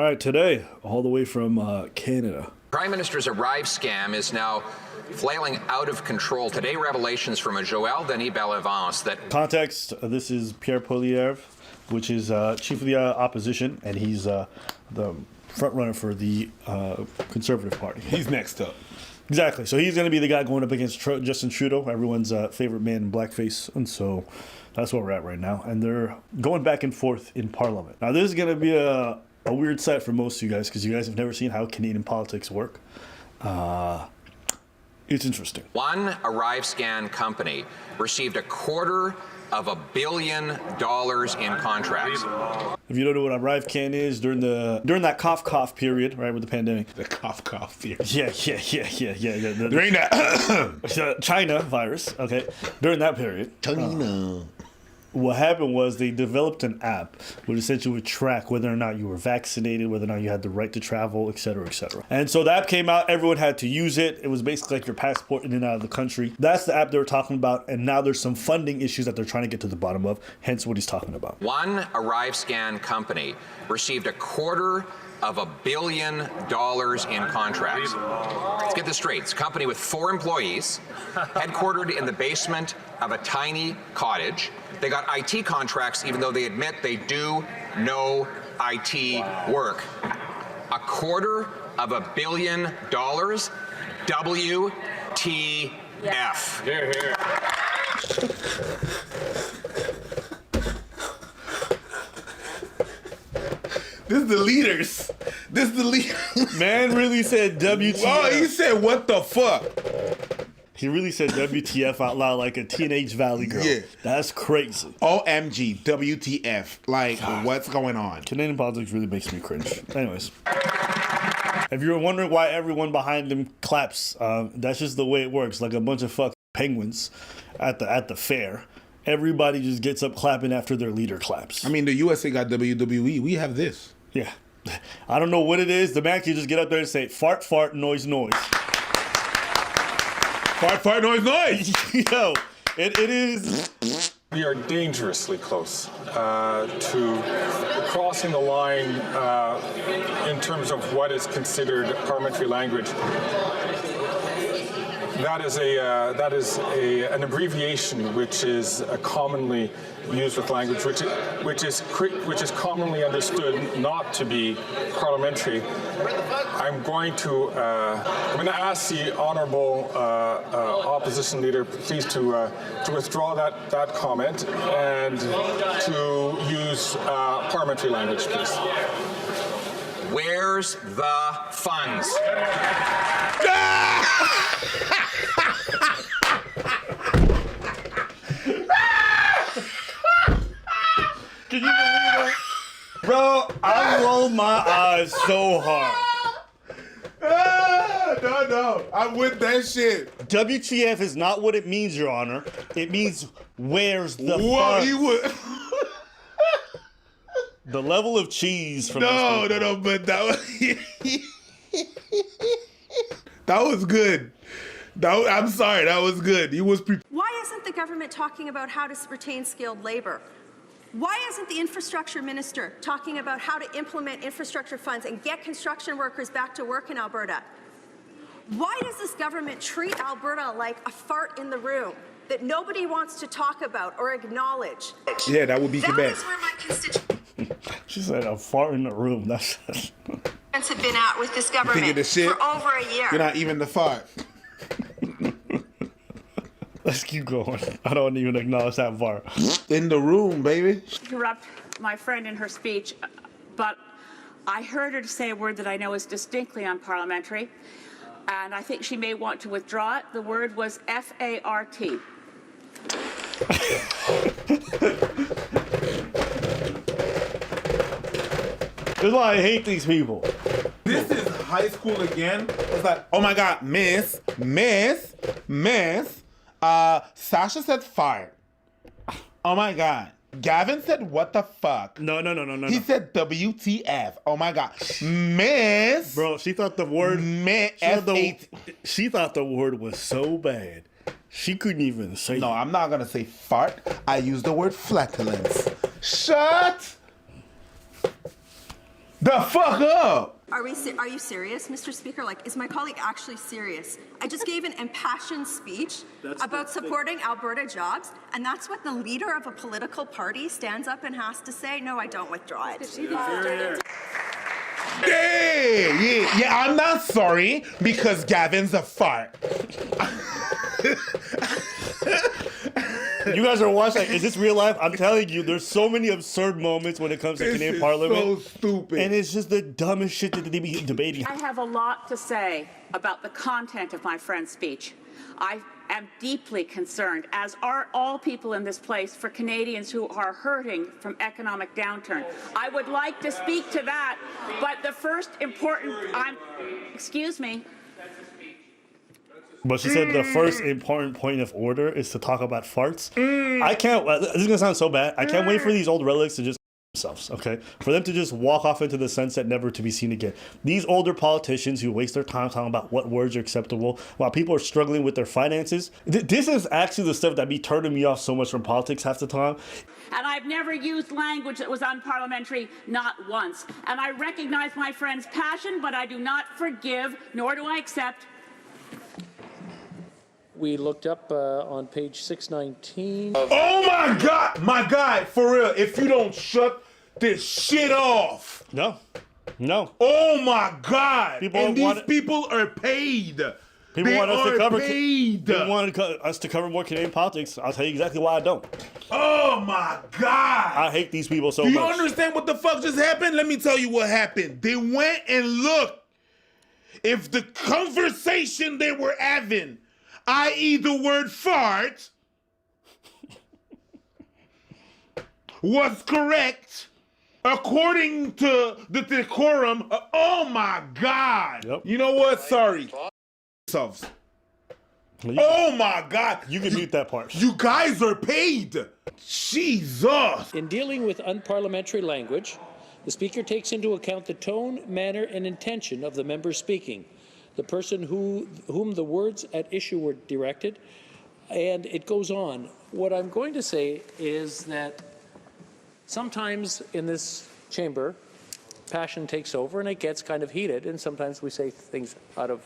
right, today, all the way from Canada. Prime Minister's Arrive scam is now flailing out of control. Today, revelations from a Joël Denis Bellevance that... Context, this is Pierre Poilievre, which is chief of the opposition, and he's the front runner for the Conservative Party. He's next up. Exactly. So he's going to be the guy going up against Justin Trudeau, everyone's favorite man in blackface. And so that's where we're at right now. And they're going back and forth in Parliament. Now, this is going to be a weird sight for most of you guys because you guys have never seen how Canadian politics work. It's interesting. One Arrive scan company received $250 million in contracts. If you don't know what Arrive Can is, during that cough period, right, with the pandemic. The cough period. Yeah. During that China virus, okay. During that period. China. What happened was they developed an app which essentially would track whether or not you were vaccinated, whether or not you had the right to travel, et cetera, et cetera. And so the app came out, everyone had to use it. It was basically like your passport in and out of the country. That's the app they were talking about, and now there's some funding issues that they're trying to get to the bottom of, hence what he's talking about. One Arrive scan company received $250 million in contracts. Let's get this straight. It's a company with 4 employees, headquartered in the basement of a tiny cottage. They got IT contracts, even though they admit they do no IT work. $250 million. WTF. Here, here. This is the leaders. This is the leaders. Man really said WTF. Oh, he said, what the fuck? He really said WTF out loud like a teenage valley girl. Yeah. That's crazy. OMG, WTF. Like, what's going on? Canadian politics really makes me cringe. Anyways. If you're wondering why everyone behind them claps, that's just the way it works. Like a bunch of fucking penguins at the fair. Everybody just gets up clapping after their leader claps. I mean, the USA got WWE. We have this. Yeah. I don't know what it is. The man can just get up there and say, fart, fart, noise, noise. Fart, fart, noise, noise. Yo, it is. We are dangerously close to crossing the line in terms of what is considered parliamentary language. That is an abbreviation which is commonly used with language, which is commonly understood not to be parliamentary. I'm going to ask the honourable opposition leader, please, to withdraw that comment and to use parliamentary language, please. Where's the funds? Can you believe that? Bro, I rolled my eyes so hard. No. I'm with that shit. WTF is not what it means, Your Honor. It means where's the What funds? he would. The level of cheese from No, but that was that was good. I'm sorry, that was good. He was Why isn't the government talking about how to retain skilled labor? Why isn't the infrastructure minister talking about how to implement infrastructure funds and get construction workers back to work in Alberta? Why does this government treat Alberta like a fart in the room that nobody wants to talk about or acknowledge? Yeah, that would be Quebec. That is where my constituents She said a fart in the room. That's have been at with this government the shit? for over a year. You're not even the fart. Let's keep going. I don't even acknowledge that fart. In the room, baby. Interrupt my friend in her speech, but I heard her say a word that I know is distinctly unparliamentary, and I think she may want to withdraw it. The word was F-A-R-T. That's why I hate these people. This is high school again. It's like, oh my God, miss. Sasha said fart. Oh my God. Gavin said, what the fuck? No. He said WTF. Oh my God. Miss. Bro, she thought the word she thought the word was so bad. She couldn't even say No, I'm not gonna say fart. I use the word flatulence. Shut The fuck up! Are you serious, Mr. Speaker? Like, is my colleague actually serious? I just gave an impassioned speech about supporting Alberta jobs, and that's what the leader of a political party stands up and has to say? No, I don't withdraw it. Yeah, I'm not sorry because Gavin's a fart. You guys are watching, like, is this real life? I'm telling you, there's so many absurd moments when it comes to Canadian Parliament. So stupid. And it's just the dumbest shit that they be debating. I have a lot to say about the content of my friend's speech. I am deeply concerned, as are all people in this place, for Canadians who are hurting from economic downturn. I would like to speak to that, but the first important, excuse me. But she said the first important point of order is to talk about farts. I can't, this is gonna sound so bad. I can't wait for these old relics to just themselves, okay? For them to just walk off into the sunset, never to be seen again. These older politicians who waste their time talking about what words are acceptable while people are struggling with their finances. This is actually the stuff that be turning me off so much from politics half the time. And I've never used language that was unparliamentary, not once. And I recognize my friend's passion, but I do not forgive, nor do I accept. We looked up on page 619. Oh my God, for real, if you don't shut this shit off. No. Oh my God. People these people are paid. People want us to cover. Paid. People want us to cover more Canadian politics. I'll tell you exactly why I don't. Oh my God. I hate these people so much. Do you understand what the fuck just happened? Let me tell you what happened. They went and looked if the conversation they were having, i.e. the word fart, was correct according to the decorum. Oh my God. Yep. You know what? Sorry. Oh my God. You can mute that part. You guys are paid. Jesus. In dealing with unparliamentary language, the Speaker takes into account the tone, manner, and intention of the member speaking, the person whom the words at issue were directed, and it goes on. What I'm going to say is that sometimes in this chamber, passion takes over and it gets kind of heated, and sometimes we say things out of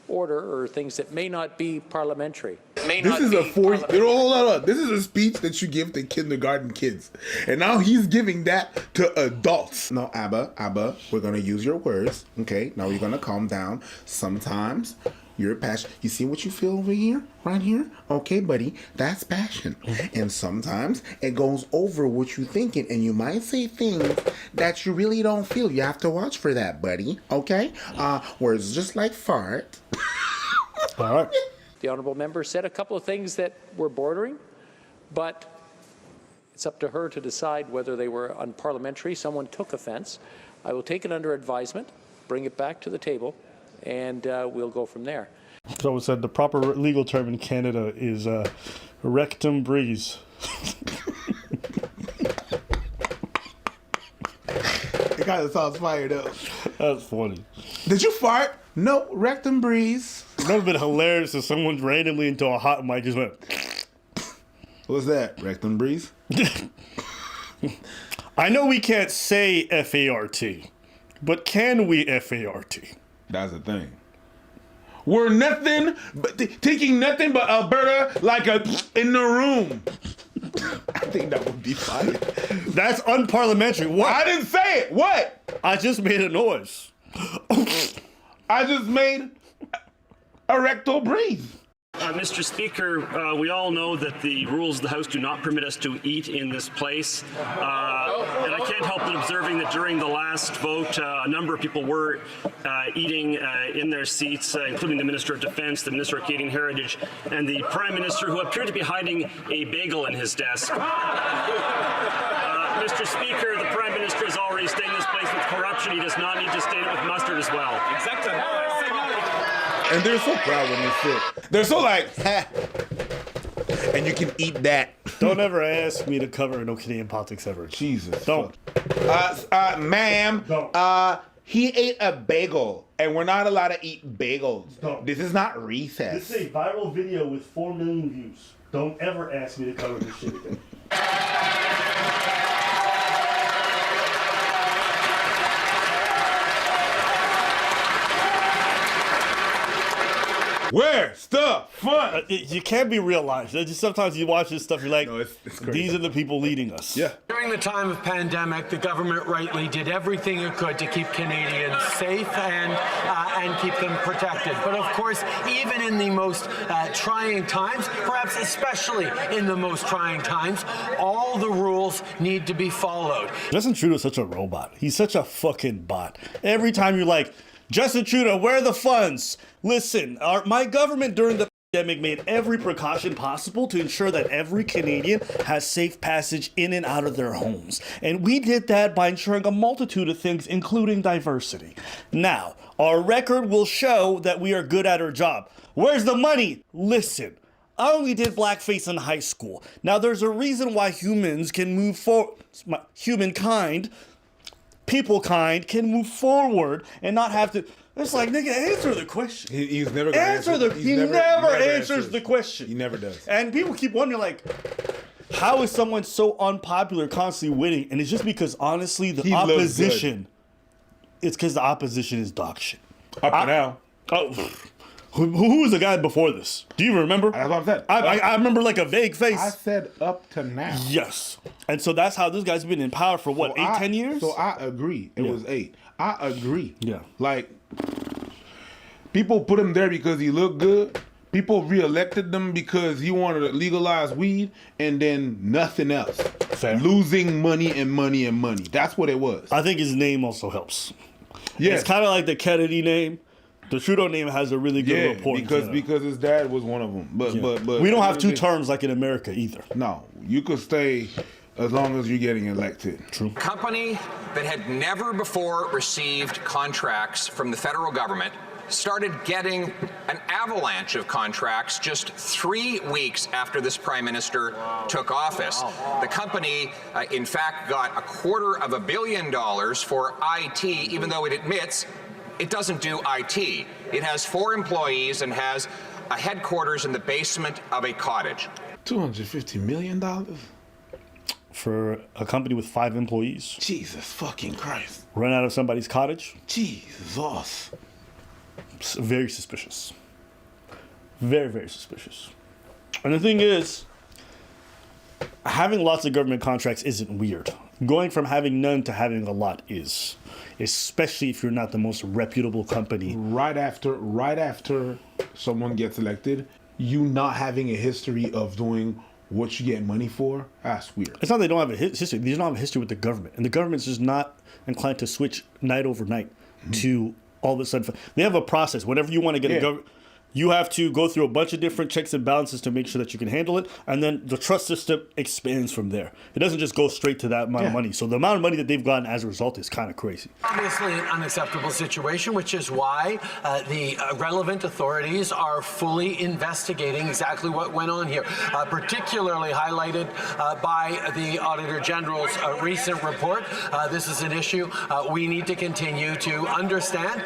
order or things that may not be parliamentary. This is a speech that you give to kindergarten kids, and now he's giving that to adults. No, Abba, we're gonna use your words, okay? Now you're gonna calm down. Sometimes you're passion. You see what you feel over here, right here? Okay, buddy, that's passion. And sometimes it goes over what you're thinking, and you might say things that you really don't feel. You have to watch for that, buddy. Okay? Words just like fart. All right. The honourable member said a couple of things that were bordering, but it's up to her to decide whether they were unparliamentary. Someone took offence. I will take it under advisement, bring it back to the table, and we'll go from there. So it said the proper legal term in Canada is rectum breeze. It kind of sounds fired up. That's funny. Did you fart? No, rectum breeze. It would have been hilarious if someone randomly into a hot mic just went. What's that? Rectum breeze? I know we can't say F-A-R-T, but can we F-A-R-T? That's the thing. We're nothing but taking nothing but Alberta like a in the room. I think that would be fine. That's unparliamentary. What? I didn't say it. What? I just made a noise. I just made a rectal breeze. Mr. Speaker, we all know that the rules of the House do not permit us to eat in this place. And I can't help but observing that during the last vote, a number of people were eating in their seats, including the Minister of Defence, the Minister of Canadian Heritage, and the Prime Minister, who appeared to be hiding a bagel in his desk. Mr. Speaker, the Prime Minister has already stained this place with corruption. He does not need to stain it with mustard as well. Exactly. And they're so proud when they sit. They're so like, ha. And you can eat that. Don't ever ask me to cover no Canadian politics ever. Jesus. Don't. Ma'am, Don't. He ate a bagel, and we're not allowed to eat bagels. Don't. This is not recess. This is a viral video with 4 million views. Don't ever ask me to cover this shit again. Where's the fun? You can't be real life. Just sometimes you watch this stuff, you're like, No, it's crazy. these are the people leading us. Yeah. During the time of pandemic, the government rightly did everything it could to keep Canadians safe and keep them protected. But of course, even in the most trying times, perhaps especially in the most trying times, all the rules need to be followed. Justin Trudeau's such a robot. He's such a fucking bot. Every time you're like, Justin Trudeau, where are the funds? Listen, my government during the pandemic made every precaution possible to ensure that every Canadian has safe passage in and out of their homes. And we did that by ensuring a multitude of things, including diversity. Now, our record will show that we are good at our job. Where's the money? Listen, I only did blackface in high school. Now, there's a reason why humans can move forward. Humankind, people kind, can move forward and not have to. It's like, nigga, answer the question. He's never gonna answer the. He never answers the question. He never does. And people keep wondering, like, how is someone so unpopular constantly winning? And it's just because, honestly, the opposition. It's because the opposition is dog shit. Up and down. Who was the guy before this? Do you remember? That's what I'm saying. I remember like a vague face. I said up to now. Yes. And so that's how this guy's been in power for what, 10 years? So I agree. It was 8. I agree. Yeah. Like, people put him there because he looked good. People reelected them because he wanted to legalize weed, and then nothing else. Fair. Losing money and money and money. That's what it was. I think his name also helps. Yeah. It's kind of like the Kennedy name. The Trudeau name has a really good report. because his dad was one of them. But we don't have 2 terms like in America either. No, you could stay as long as you're getting elected. True. A company that had never before received contracts from the federal government started getting an avalanche of contracts just 3 weeks after this prime minister took office. The company, in fact, got $250 million for IT, even though it admits it doesn't do IT. It has 4 employees and has a headquarters in the basement of a cottage. $250 million? For a company with 5 employees. Jesus fucking Christ. Run out of somebody's cottage. Jesus. It's very suspicious. Very, very suspicious. And the thing is, having lots of government contracts isn't weird. Going from having none to having a lot is. Especially if you're not the most reputable company. Right after someone gets elected, you not having a history of doing what you get money for, that's weird. It's not they don't have a history. They don't have a history with the government. And the government's just not inclined to switch night overnight to all of a sudden. They have a process. Whenever you want to get a government, you have to go through a bunch of different checks and balances to make sure that you can handle it. And then the trust system expands from there. It doesn't just go straight to that amount of money. So the amount of money that they've gotten as a result is kind of crazy. Obviously an unacceptable situation, which is why the relevant authorities are fully investigating exactly what went on here, particularly highlighted by the Auditor General's recent report. This is an issue we need to continue to understand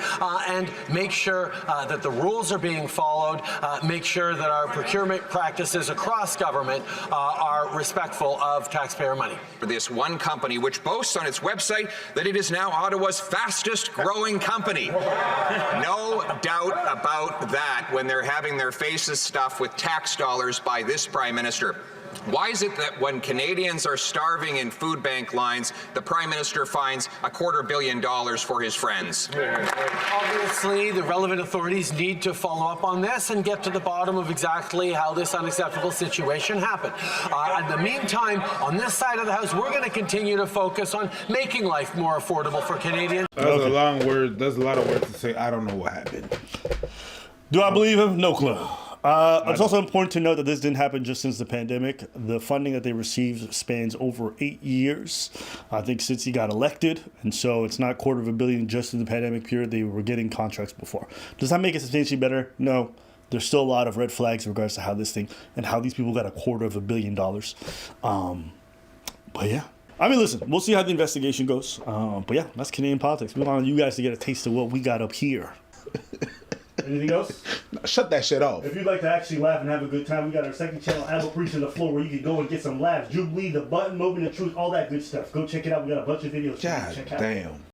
and make sure that the rules are being followed, make sure that our procurement practices across government are respectful of taxpayer money. For this one company, which boasts on its website that it is now Ottawa's fastest growing company. No doubt about that when they're having their faces stuffed with tax dollars by this Prime Minister. Why is it that when Canadians are starving in food bank lines, the Prime Minister finds $250 million for his friends? Obviously, the relevant authorities need to follow up on this and get to the bottom of exactly how this unacceptable situation happened. In the meantime, on this side of the House, we're going to continue to focus on making life more affordable for Canadians. That's a long word. There's a lot of words to say. I don't know what happened. Do I believe him? No clue. It's also important to note that this didn't happen just since the pandemic. The funding that they received spans over 8 years, I think, since he got elected. And so it's not $250 million just in the pandemic period. They were getting contracts before. Does that make it substantially better? No. There's still a lot of red flags in regards to how this thing and how these people got $250 million. But yeah. I mean, listen, we'll see how the investigation goes. But yeah, that's Canadian politics. We want you guys to get a taste of what we got up here. Anything else? Shut that shit off. If you'd like to actually laugh and have a good time, we got our second channel, Apple Preach on the Floor, where you can go and get some laughs, Jubilee, The Button, Moment of Truth, all that good stuff. Go check it out. We got a bunch of videos. God check out. damn.